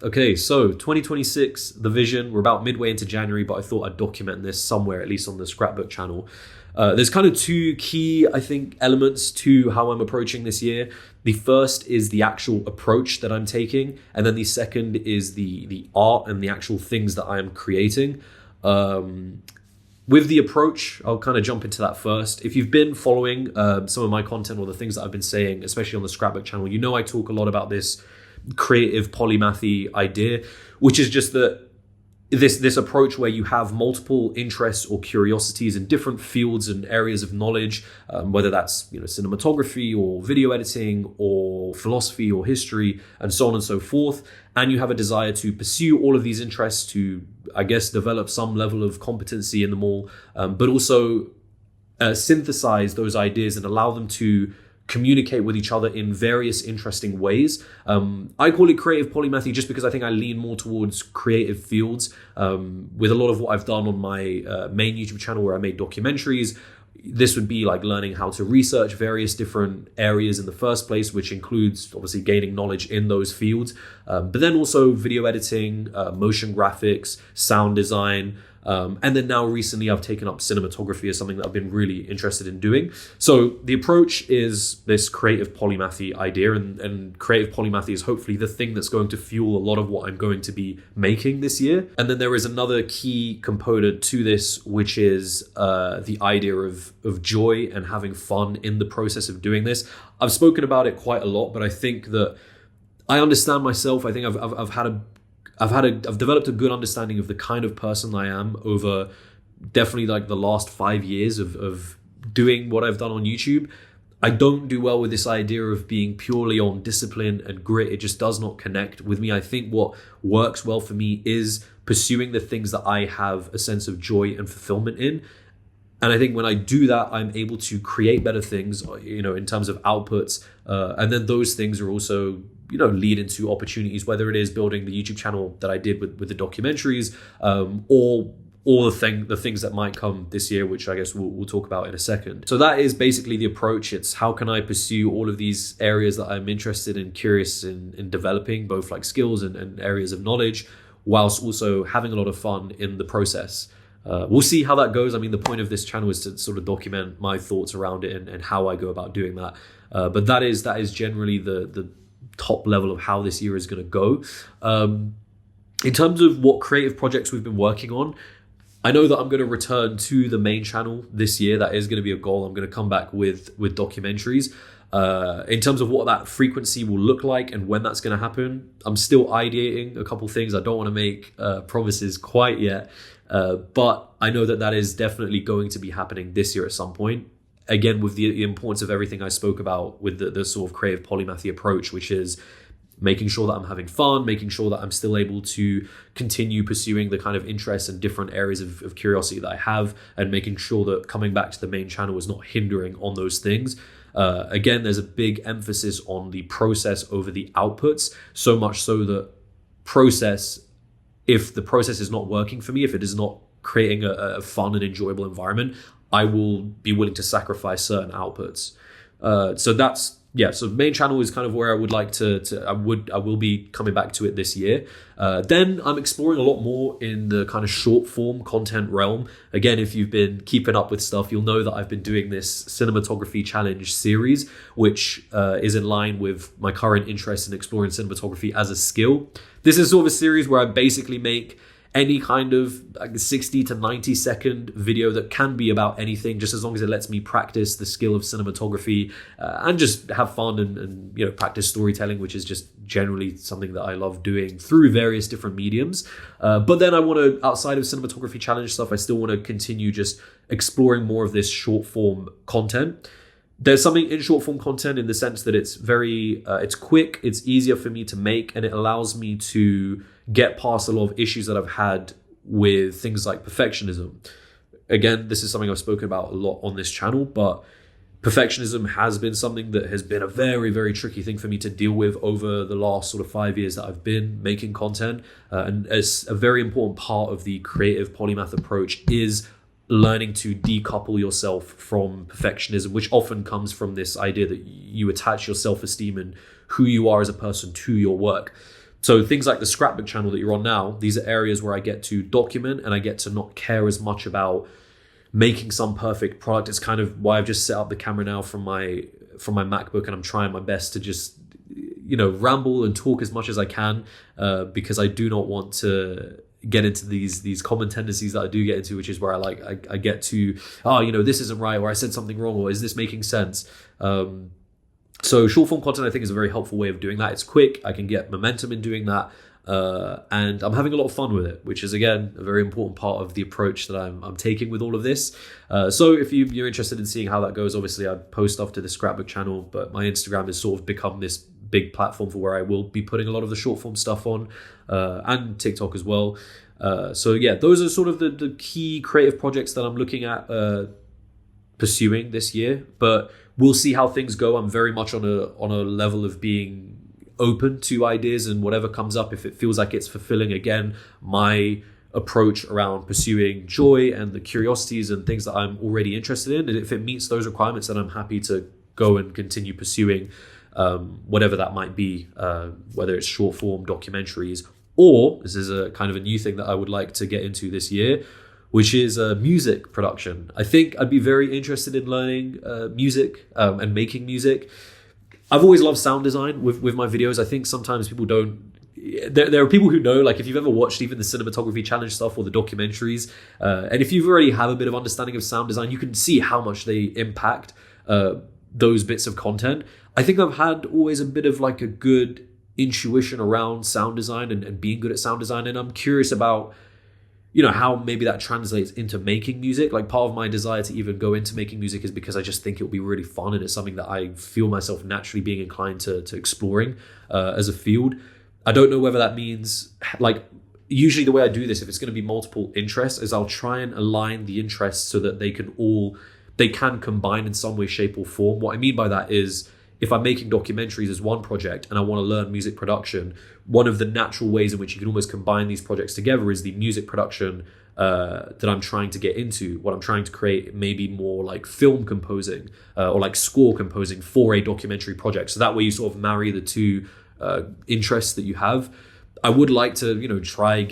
Okay, so 2026, the vision, we're about midway into January, but I thought I'd document this somewhere, at least on the Scrapbook channel. There's kind of two key, I think, elements to how I'm approaching this year. The first is the actual approach that I'm taking, and then the second is the art and the actual things that I am creating. With the approach, I'll kind of jump into that first. If you've been following some of my content or the things that I've been saying, especially on the Scrapbook channel, you know I talk a lot about this creative polymathy idea, which is just that this approach where you have multiple interests or curiosities in different fields and areas of knowledge, whether that's cinematography or video editing or philosophy or history and so on and so forth, and you have a desire to pursue all of these interests to, I guess, develop some level of competency in them all, but also synthesize those ideas and allow them to communicate with each other in various interesting ways. I call it creative polymathy just because I think I lean more towards creative fields. With a lot of what I've done on my main YouTube channel where I made documentaries, this would be like learning how to research various different areas in the first place, which includes obviously gaining knowledge in those fields, but then also video editing, motion graphics, sound design, and then now recently I've taken up cinematography as something that I've been really interested in doing. So the approach is this creative polymathy idea, and creative polymathy is hopefully the thing that's going to fuel a lot of what I'm going to be making this year. And then there is another key component to this, which is the idea of joy and having fun in the process of doing this. I've spoken about it quite a lot, but I think that I understand myself. I think I've developed a good understanding of the kind of person I am over definitely like the last 5 years of doing what I've done on YouTube. I don't do well with this idea of being purely on discipline and grit. It just does not connect with me. I think what works well for me is pursuing the things that I have a sense of joy and fulfillment in. And I think when I do that, I'm able to create better things, in terms of outputs. And then those things are also, lead into opportunities, whether it is building the YouTube channel that I did with the documentaries, or the things that might come this year, which I guess we'll talk about in a second. So that is basically the approach. It's how can I pursue all of these areas that I'm interested in, curious in developing, both like skills and areas of knowledge, whilst also having a lot of fun in the process. We'll see how that goes. I mean, the point of this channel is to sort of document my thoughts around it and how I go about doing that. But that is generally the top level of how this year is going to go. In terms of what creative projects we've been working on, I know that I'm going to return to the main channel this year. That is going to be a goal. I'm going to come back with documentaries. In terms of what that frequency will look like and when that's going to happen, I'm still ideating a couple things. I don't want to make promises quite yet. But I know that is definitely going to be happening this year at some point. Again, with the importance of everything I spoke about with the sort of creative polymathy approach, which is making sure that I'm having fun, making sure that I'm still able to continue pursuing the kind of interests and different areas of curiosity that I have, and making sure that coming back to the main channel is not hindering on those things. Again, there's a big emphasis on the process over the outputs, so much so that if the process is not working for me, if it is not creating a fun and enjoyable environment, I will be willing to sacrifice certain outputs. So main channel is kind of where I would like I will be coming back to it this year. Then I'm exploring a lot more in the kind of short form content realm. Again, if you've been keeping up with stuff, you'll know that I've been doing this cinematography challenge series, which is in line with my current interest in exploring cinematography as a skill. This is sort of a series where I basically make any kind of 60 to 90 second video that can be about anything, just as long as it lets me practice the skill of cinematography and just have fun and practice storytelling, which is just generally something that I love doing through various different mediums. But then I want to, outside of cinematography challenge stuff, I still want to continue just exploring more of this short form content. There's something in short form content in the sense that it's very, it's quick, it's easier for me to make, and it allows me to get past a lot of issues that I've had with things like perfectionism. Again, this is something I've spoken about a lot on this channel, but perfectionism has been something that has been a very, very tricky thing for me to deal with over the last sort of 5 years that I've been making content. And as a very important part of the creative polymath approach is learning to decouple yourself from perfectionism, which often comes from this idea that you attach your self-esteem and who you are as a person to your work. So things like the Scrapbook channel that you're on now, these are areas where I get to document and I get to not care as much about making some perfect product. It's kind of why I've just set up the camera now from my MacBook, and I'm trying my best to just ramble and talk as much as I can, because I do not want to get into these common tendencies that I do get into, which is where I get to this isn't right, or I said something wrong, or is this making sense? So short form content, I think, is a very helpful way of doing that. It's quick. I can get momentum in doing that. And I'm having a lot of fun with it, which is, again, a very important part of the approach that I'm taking with all of this. So if you're interested in seeing how that goes, obviously I post stuff to the Scrapbook channel, but my Instagram has sort of become this big platform for where I will be putting a lot of the short form stuff on, and TikTok as well. So yeah, those are sort of the key creative projects that I'm looking at pursuing this year, but we'll see how things go. I'm very much on a level of being open to ideas and whatever comes up. If it feels like it's fulfilling, again, my approach around pursuing joy and the curiosities and things that I'm already interested in, and if it meets those requirements, then I'm happy to go and continue pursuing whatever that might be, whether it's short form documentaries, or this is a kind of a new thing that I would like to get into this year, which is music production. I think I'd be very interested in learning music and making music. I've always loved sound design with my videos. I think sometimes people don't. There are people who know, like if you've ever watched even the cinematography challenge stuff or the documentaries, and if you've already have a bit of understanding of sound design, you can see how much they impact those bits of content. I think I've had always a bit of like a good intuition around sound design and being good at sound design, and I'm curious about how maybe that translates into making music. Like part of my desire to even go into making music is because I just think it'll be really fun, and it's something that I feel myself naturally being inclined to exploring as a field. I don't know whether that means, like, usually the way I do this, if it's going to be multiple interests, is I'll try and align the interests so that they can combine in some way, shape or form. What I mean by that is, if I'm making documentaries as one project and I want to learn music production, one of the natural ways in which you can almost combine these projects together is the music production that I'm trying to get into. What I'm trying to create maybe more like film composing or like score composing for a documentary project. So that way you sort of marry the two interests that you have. I would like to, try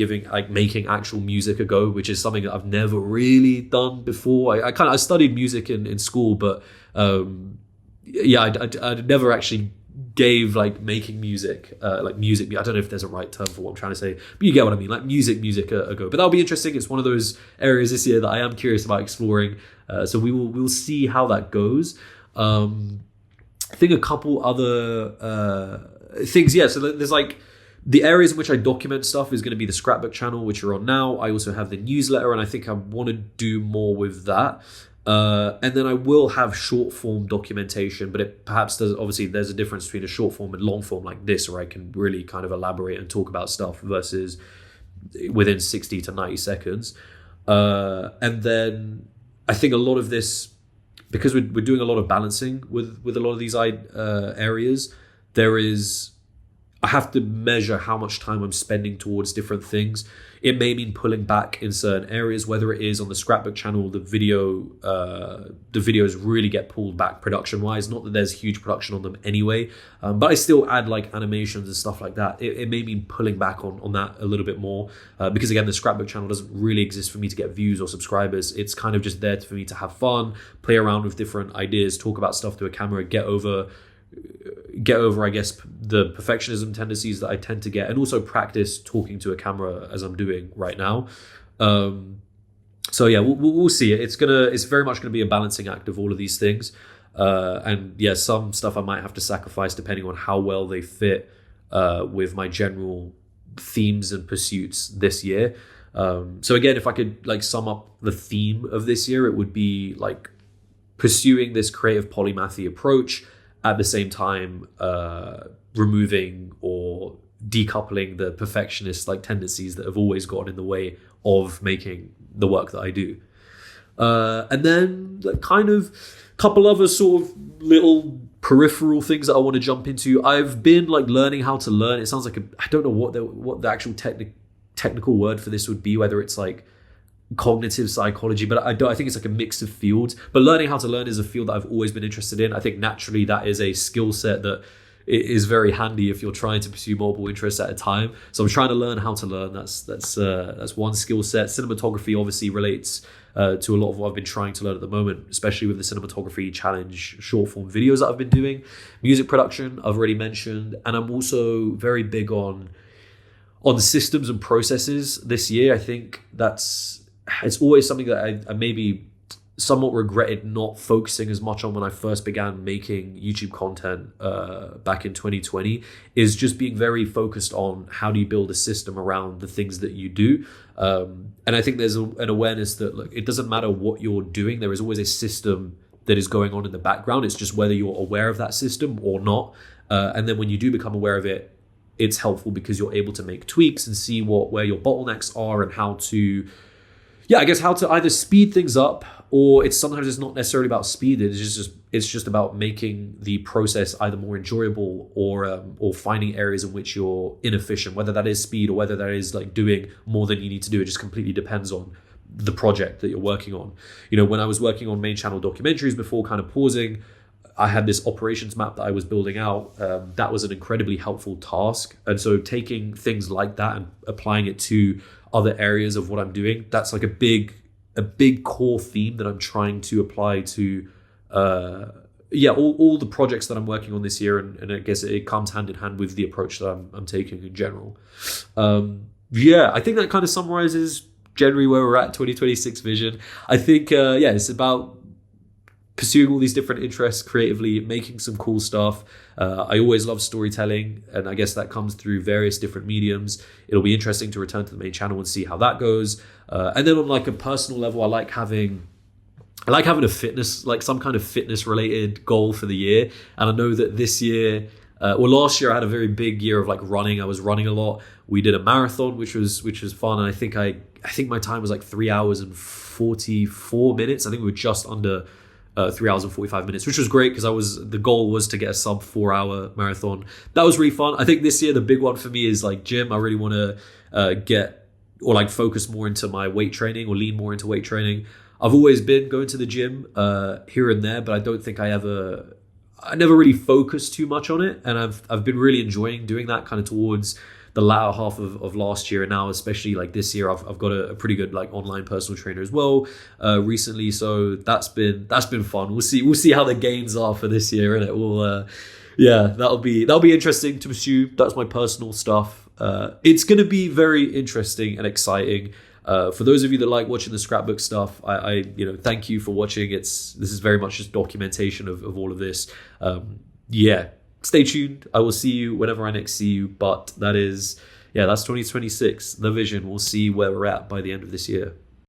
making actual music a go, which is something that I've never really done before. I studied music in school, but I never actually gave like making music, like music. I don't know if there's a right term for what I'm trying to say, but you get what I mean. Like music a go. But that'll be interesting. It's one of those areas this year that I am curious about exploring. So we'll see how that goes. I think a couple other things. Yeah. So there's like the areas in which I document stuff is going to be the Scrapbook channel, which you're on now. I also have the newsletter, and I think I want to do more with that. And then I will have short form documentation, but it perhaps does. Obviously, there's a difference between a short form and long form like this, where I can really kind of elaborate and talk about stuff versus within 60 to 90 seconds. And then I think a lot of this, because we're doing a lot of balancing with a lot of these areas, I have to measure how much time I'm spending towards different things. It may mean pulling back in certain areas, whether it is on the Scrapbook channel, the videos really get pulled back production wise. Not that there's huge production on them anyway, but I still add like animations and stuff like that. It may mean pulling back on that a little bit more, because again, the Scrapbook channel doesn't really exist for me to get views or subscribers. It's kind of just there for me to have fun, play around with different ideas, talk about stuff to a camera, get over, I guess, the perfectionism tendencies that I tend to get, and also practice talking to a camera as I'm doing right now. So yeah, we'll see. It's very much gonna be a balancing act of all of these things. And yeah, some stuff I might have to sacrifice depending on how well they fit with my general themes and pursuits this year. So again, if I could like sum up the theme of this year, it would be like pursuing this creative polymathy approach, at the same time removing or decoupling the perfectionist like tendencies that have always gotten in the way of making the work that I do. And then like, kind of couple other sort of little peripheral things that I want to jump into. I've been like learning how to learn. It sounds like I don't know what the actual technical word for this would be, whether it's like cognitive psychology, but I think it's like a mix of fields. But learning how to learn is a field that I've always been interested in. I think naturally that is a skill set that is very handy if you're trying to pursue multiple interests at a time. So I'm trying to learn how to learn. That's one skill set. Cinematography obviously relates to a lot of what I've been trying to learn at the moment, especially with the cinematography challenge short form videos that I've been doing. Music production, I've already mentioned, and I'm also very big on systems and processes this year. I think it's always something that I maybe somewhat regretted not focusing as much on when I first began making YouTube content back in 2020, is just being very focused on how do you build a system around the things that you do. And I think there's an awareness that, look, it doesn't matter what you're doing, there is always a system that is going on in the background. It's just whether you're aware of that system or not. And then when you do become aware of it, it's helpful because you're able to make tweaks and see where your bottlenecks are and how to either speed things up, or sometimes it's not necessarily about speed. It's just about making the process either more enjoyable or finding areas in which you're inefficient, whether that is speed or whether that is like doing more than you need to do. It just completely depends on the project that you're working on. When I was working on main channel documentaries before kind of pausing, I had this operations map that I was building out. That was an incredibly helpful task. And so taking things like that and applying it to other areas of what I'm doing, that's like a big core theme that I'm trying to apply to all the projects that I'm working on this year. And I guess it comes hand in hand with the approach that I'm taking in general. I think that kind of summarizes generally where we're at, 2026 vision. I think, it's about pursuing all these different interests creatively, making some cool stuff. I always love storytelling, and I guess that comes through various different mediums. It'll be interesting to return to the main channel and see how that goes. And then on like a personal level, I like having a fitness, like some kind of fitness related goal for the year. And I know that this year, last year I had a very big year of like running. I was running a lot. We did a marathon, which was fun. And I think my time was like 3 hours and 44 minutes. I think we were just under 3 hours and 45 minutes, which was great because the goal was to get a sub 4 hour marathon. That was really fun. I think this year the big one for me is like gym. I really want to focus more into my weight training or lean more into weight training. I've always been going to the gym here and there, but I don't think I never really focused too much on it. And I've been really enjoying doing that kind of towards the latter half of last year, and now especially like this year I've got a pretty good like online personal trainer as well recently, so that's been fun. We'll see how the gains are for this year, and it will that'll be interesting to pursue. That's my personal stuff. It's going to be very interesting and exciting. For those of you that like watching the scrapbook stuff, I thank you for watching. This is very much just documentation of all of this. Stay tuned. I will see you whenever I next see you. But that's 2026, the vision. We'll see where we're at by the end of this year.